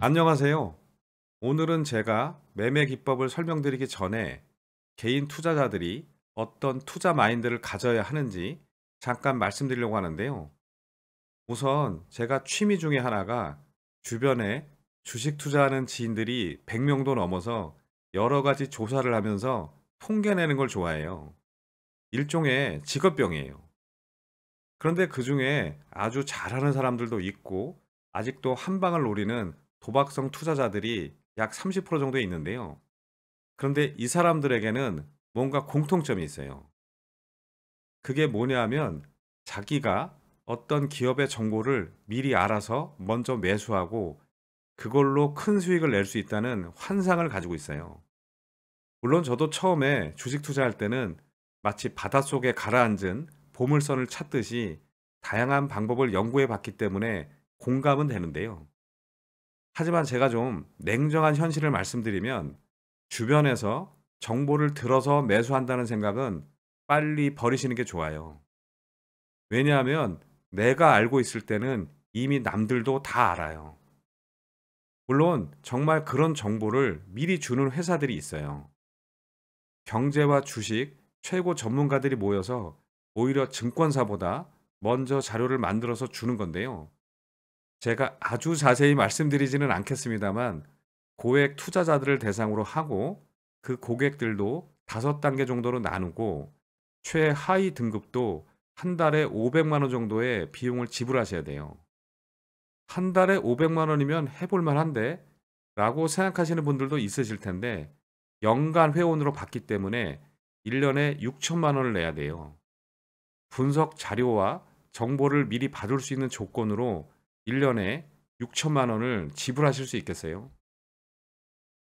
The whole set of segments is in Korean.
안녕하세요. 오늘은 제가 매매 기법을 설명드리기 전에 개인 투자자들이 어떤 투자 마인드를 가져야 하는지 잠깐 말씀드리려고 하는데요. 우선 제가 취미 중에 하나가 주변에 주식 투자하는 지인들이 100명도 넘어서 여러 가지 조사를 하면서 통계 내는 걸 좋아해요. 일종의 직업병이에요. 그런데 그 중에 아주 잘하는 사람들도 있고 아직도 한 방을 노리는 도박성 투자자들이 약 30% 정도 있는데요. 그런데 이 사람들에게는 뭔가 공통점이 있어요. 그게 뭐냐 하면 자기가 어떤 기업의 정보를 미리 알아서 먼저 매수하고 그걸로 큰 수익을 낼 수 있다는 환상을 가지고 있어요. 물론 저도 처음에 주식 투자할 때는 마치 바닷속에 가라앉은 보물선을 찾듯이 다양한 방법을 연구해 봤기 때문에 공감은 되는데요. 하지만 제가 좀 냉정한 현실을 말씀드리면 주변에서 정보를 들어서 매수한다는 생각은 빨리 버리시는 게 좋아요. 왜냐하면 내가 알고 있을 때는 이미 남들도 다 알아요. 물론 정말 그런 정보를 미리 주는 회사들이 있어요. 경제와 주식 최고 전문가들이 모여서 오히려 증권사보다 먼저 자료를 만들어서 주는 건데요. 제가 아주 자세히 말씀드리지는 않겠습니다만 고액 투자자들을 대상으로 하고 그 고객들도 5단계 정도로 나누고 최하위 등급도 한 달에 500만 원 정도의 비용을 지불하셔야 돼요. 한 달에 500만 원이면 해볼 만한데 라고 생각하시는 분들도 있으실 텐데 연간 회원으로 받기 때문에 1년에 6천만 원을 내야 돼요. 분석 자료와 정보를 미리 받을 수 있는 조건으로 1년에 6천만 원을 지불하실 수 있겠어요?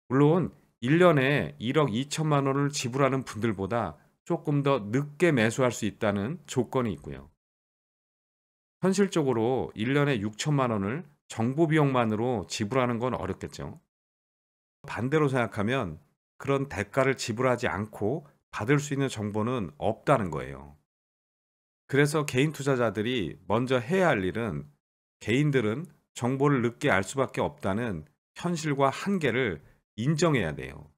물론 1년에 1억 2천만 원을 지불하는 분들보다 조금 더 늦게 매수할 수 있다는 조건이 있고요. 현실적으로 1년에 6천만 원을 정보 비용만으로 지불하는 건 어렵겠죠. 반대로 생각하면 그런 대가를 지불하지 않고 받을 수 있는 정보는 없다는 거예요. 그래서 개인 투자자들이 먼저 해야 할 일은 개인들은 정보를 늦게 알 수밖에 없다는 현실과 한계를 인정해야 돼요.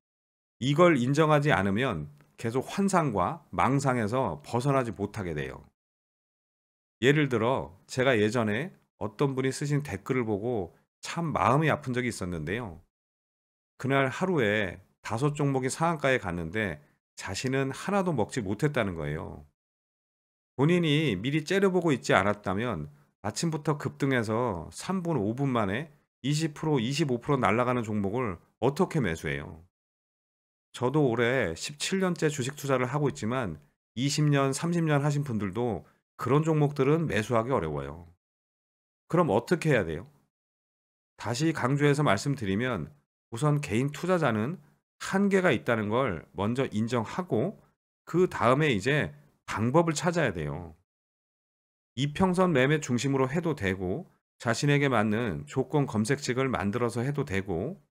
이걸 인정하지 않으면 계속 환상과 망상에서 벗어나지 못하게 돼요. 예를 들어 제가 예전에 어떤 분이 쓰신 댓글을 보고 참 마음이 아픈 적이 있었는데요. 그날 하루에 5종목이 상한가에 갔는데 자신은 하나도 먹지 못했다는 거예요. 본인이 미리 째려보고 있지 않았다면 아침부터 급등해서 3분, 5분 만에 20%, 25% 날아가는 종목을 어떻게 매수해요? 저도 올해 17년째 주식 투자를 하고 있지만 20년, 30년 하신 분들도 그런 종목들은 매수하기 어려워요. 그럼 어떻게 해야 돼요? 다시 강조해서 말씀드리면 우선 개인 투자자는 한계가 있다는 걸 먼저 인정하고 그 다음에 이제 방법을 찾아야 돼요. 이평선 매매 중심으로 해도 되고 자신에게 맞는 조건 검색식을 만들어서 해도 되고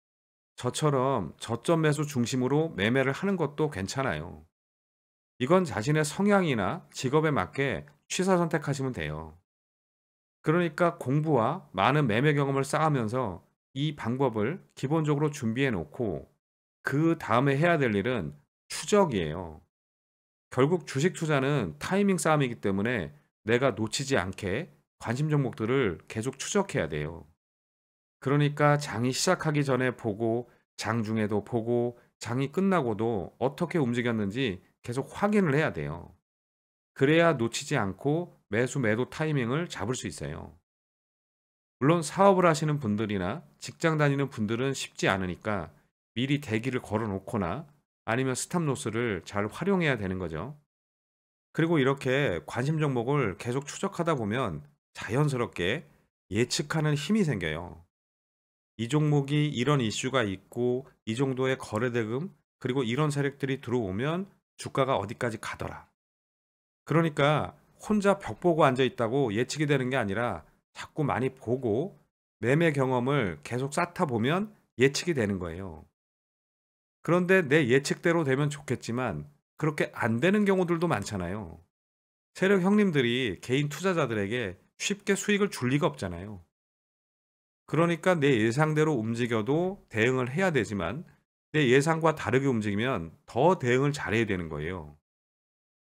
저처럼 저점 매수 중심으로 매매를 하는 것도 괜찮아요. 이건 자신의 성향이나 직업에 맞게 취사 선택하시면 돼요. 그러니까 공부와 많은 매매 경험을 쌓으면서 이 방법을 기본적으로 준비해 놓고 그 다음에 해야 될 일은 추적이에요. 결국 주식 투자는 타이밍 싸움이기 때문에 내가 놓치지 않게 관심 종목들을 계속 추적해야 돼요. 그러니까 장이 시작하기 전에 보고 장 중에도 보고 장이 끝나고도 어떻게 움직였는지 계속 확인을 해야 돼요. 그래야 놓치지 않고 매수 매도 타이밍을 잡을 수 있어요. 물론 사업을 하시는 분들이나 직장 다니는 분들은 쉽지 않으니까 미리 대기를 걸어 놓거나 아니면 스탑로스를 잘 활용해야 되는 거죠. 그리고 이렇게 관심 종목을 계속 추적하다 보면 자연스럽게 예측하는 힘이 생겨요. 이 종목이 이런 이슈가 있고 이 정도의 거래대금 그리고 이런 세력들이 들어오면 주가가 어디까지 가더라. 그러니까 혼자 벽 보고 앉아 있다고 예측이 되는 게 아니라 자꾸 많이 보고 매매 경험을 계속 쌓다 보면 예측이 되는 거예요. 그런데 내 예측대로 되면 좋겠지만 그렇게 안 되는 경우들도 많잖아요. 세력 형님들이 개인 투자자들에게 쉽게 수익을 줄 리가 없잖아요. 그러니까 내 예상대로 움직여도 대응을 해야 되지만 내 예상과 다르게 움직이면 더 대응을 잘해야 되는 거예요.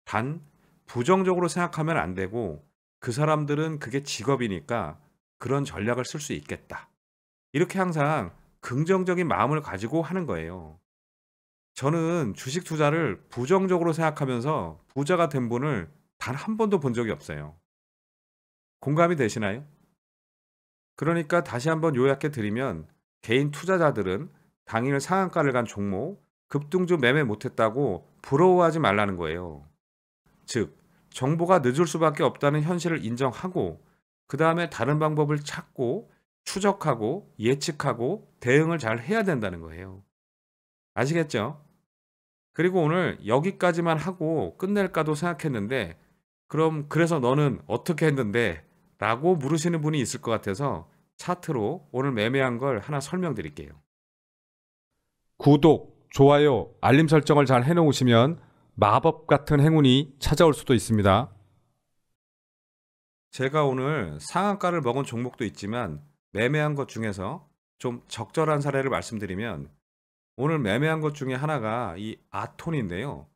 단 부정적으로 생각하면 안 되고 그 사람들은 그게 직업이니까 그런 전략을 쓸 수 있겠다. 이렇게 항상 긍정적인 마음을 가지고 하는 거예요. 저는 주식 투자를 부정적으로 생각하면서 부자가 된 분을 단 한 번도 본 적이 없어요. 공감이 되시나요? 그러니까 다시 한번 요약해 드리면 개인 투자자들은 당일 상한가를 간 종목 급등주 매매 못했다고 부러워하지 말라는 거예요. 즉, 정보가 늦을 수밖에 없다는 현실을 인정하고 그 다음에 다른 방법을 찾고 추적하고 예측하고 대응을 잘 해야 된다는 거예요. 아시겠죠? 그리고 오늘 여기까지만 하고 끝낼까도 생각했는데 그럼 그래서 너는 어떻게 했는데? 라고 물으시는 분이 있을 것 같아서 차트로 오늘 매매한 걸 하나 설명드릴게요. 구독, 좋아요, 알림 설정을 잘 해놓으시면 마법 같은 행운이 찾아올 수도 있습니다. 제가 오늘 상한가를 먹은 종목도 있지만 매매한 것 중에서 좀 적절한 사례를 말씀드리면 오늘 매매한 것 중에 하나가 이 아톤인데요.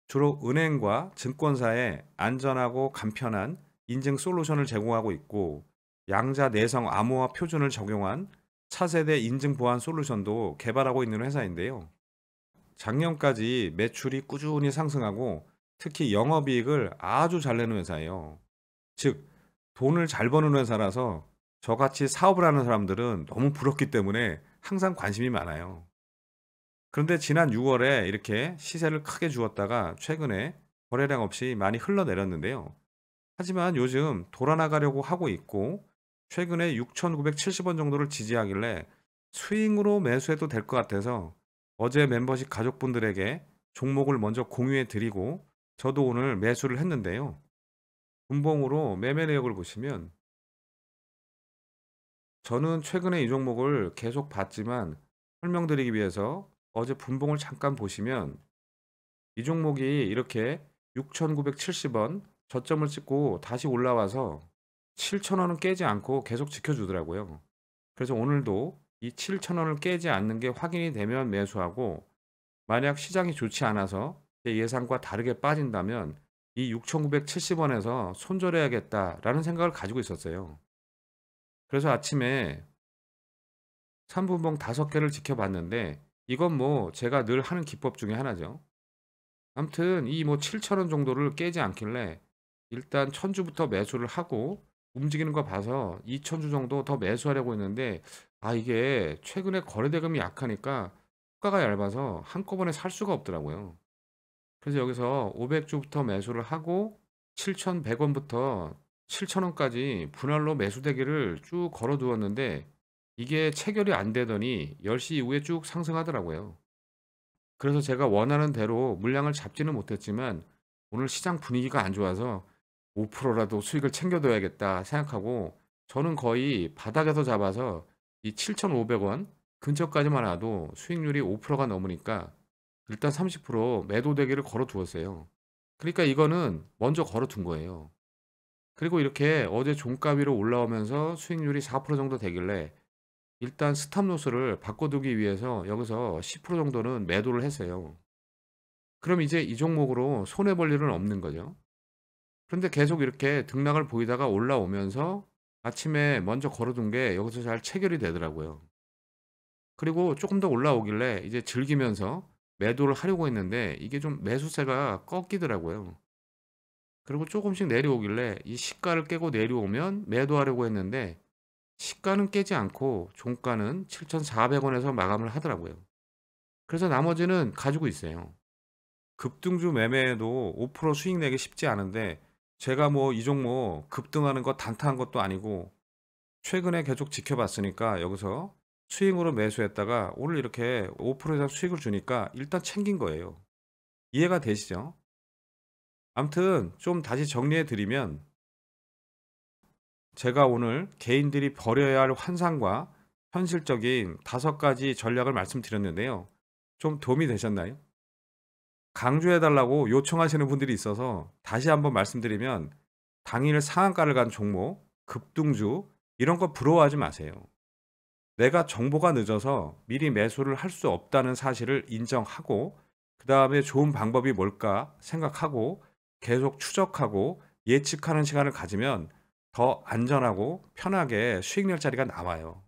주로 은행과 증권사에 안전하고 간편한 인증 솔루션을 제공하고 있고 양자 내성 암호화 표준을 적용한 차세대 인증 보안 솔루션도 개발하고 있는 회사인데요. 작년까지 매출이 꾸준히 상승하고 특히 영업이익을 아주 잘 내는 회사예요. 즉, 돈을 잘 버는 회사라서 저같이 사업을 하는 사람들은 너무 부럽기 때문에 항상 관심이 많아요. 그런데 지난 6월에 이렇게 시세를 크게 주었다가 최근에 거래량 없이 많이 흘러내렸는데요. 하지만 요즘 돌아나가려고 하고 있고 최근에 6,970원 정도를 지지하길래 스윙으로 매수해도 될 것 같아서 어제 멤버십 가족분들에게 종목을 먼저 공유해 드리고 저도 오늘 매수를 했는데요. 분봉으로 매매 내역을 보시면 저는 최근에 이 종목을 계속 봤지만 설명드리기 위해서 어제 분봉을 잠깐 보시면 이 종목이 이렇게 6,970원 저점을 찍고 다시 올라와서 7,000원은 깨지 않고 계속 지켜주더라고요. 그래서 오늘도 이 7,000원을 깨지 않는 게 확인이 되면 매수하고 만약 시장이 좋지 않아서 제 예상과 다르게 빠진다면 이 6,970원에서 손절해야겠다라는 생각을 가지고 있었어요. 그래서 아침에 3분봉 5개를 지켜봤는데 이건 뭐 제가 늘 하는 기법 중에 하나죠. 아무튼 이 뭐 7,000원 정도를 깨지 않길래 일단 1,000주부터 매수를 하고 움직이는 거 봐서 2,000주 정도 더 매수하려고 했는데 이게 최근에 거래대금이 약하니까 호가가 얇아서 한꺼번에 살 수가 없더라고요. 그래서 여기서 500주부터 매수를 하고 7,100원부터 7,000원까지 분할로 매수대기를 쭉 걸어 두었는데 이게 체결이 안 되더니 10시 이후에 쭉 상승하더라고요. 그래서 제가 원하는 대로 물량을 잡지는 못했지만 오늘 시장 분위기가 안 좋아서 5%라도 수익을 챙겨둬야겠다 생각하고 저는 거의 바닥에서 잡아서 이 7,500원 근처까지만 와도 수익률이 5%가 넘으니까 일단 30% 매도 대기를 걸어 두었어요. 그러니까 이거는 먼저 걸어 둔 거예요. 그리고 이렇게 어제 종가 위로 올라오면서 수익률이 4% 정도 되길래 일단 스탑로스를 바꿔두기 위해서 여기서 10% 정도는 매도를 했어요. 그럼 이제 이 종목으로 손해 볼 일은 없는 거죠. 그런데 계속 이렇게 등락을 보이다가 올라오면서 아침에 먼저 걸어둔 게 여기서 잘 체결이 되더라고요. 그리고 조금 더 올라오길래 이제 즐기면서 매도를 하려고 했는데 이게 좀 매수세가 꺾이더라고요. 그리고 조금씩 내려오길래 이 시가를 깨고 내려오면 매도하려고 했는데 시가는 깨지 않고 종가는 7,400원에서 마감을 하더라고요. 그래서 나머지는 가지고 있어요. 급등주 매매에도 5% 수익 내기 쉽지 않은데 제가 뭐 이 종목 급등하는 거 단타한 것도 아니고 최근에 계속 지켜봤으니까 여기서 스윙으로 매수했다가 오늘 이렇게 5% 이상 수익을 주니까 일단 챙긴 거예요. 이해가 되시죠? 아무튼 좀 다시 정리해 드리면 제가 오늘 개인들이 버려야 할 환상과 현실적인 5가지 전략을 말씀드렸는데요. 좀 도움이 되셨나요? 강조해 달라고 요청하시는 분들이 있어서 다시 한번 말씀드리면 당일 상한가를 간 종목, 급등주 이런 거 부러워하지 마세요. 내가 정보가 늦어서 미리 매수를 할 수 없다는 사실을 인정하고 그다음에 좋은 방법이 뭘까 생각하고 계속 추적하고 예측하는 시간을 가지면 더 안전하고 편하게 수익 낼 자리가 나와요.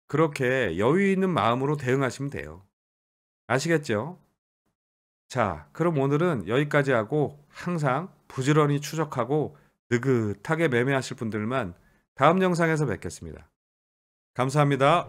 그렇게 여유 있는 마음으로 대응하시면 돼요. 아시겠죠? 자, 그럼 오늘은 여기까지 하고 항상 부지런히 추적하고 느긋하게 매매하실 분들만 다음 영상에서 뵙겠습니다. 감사합니다.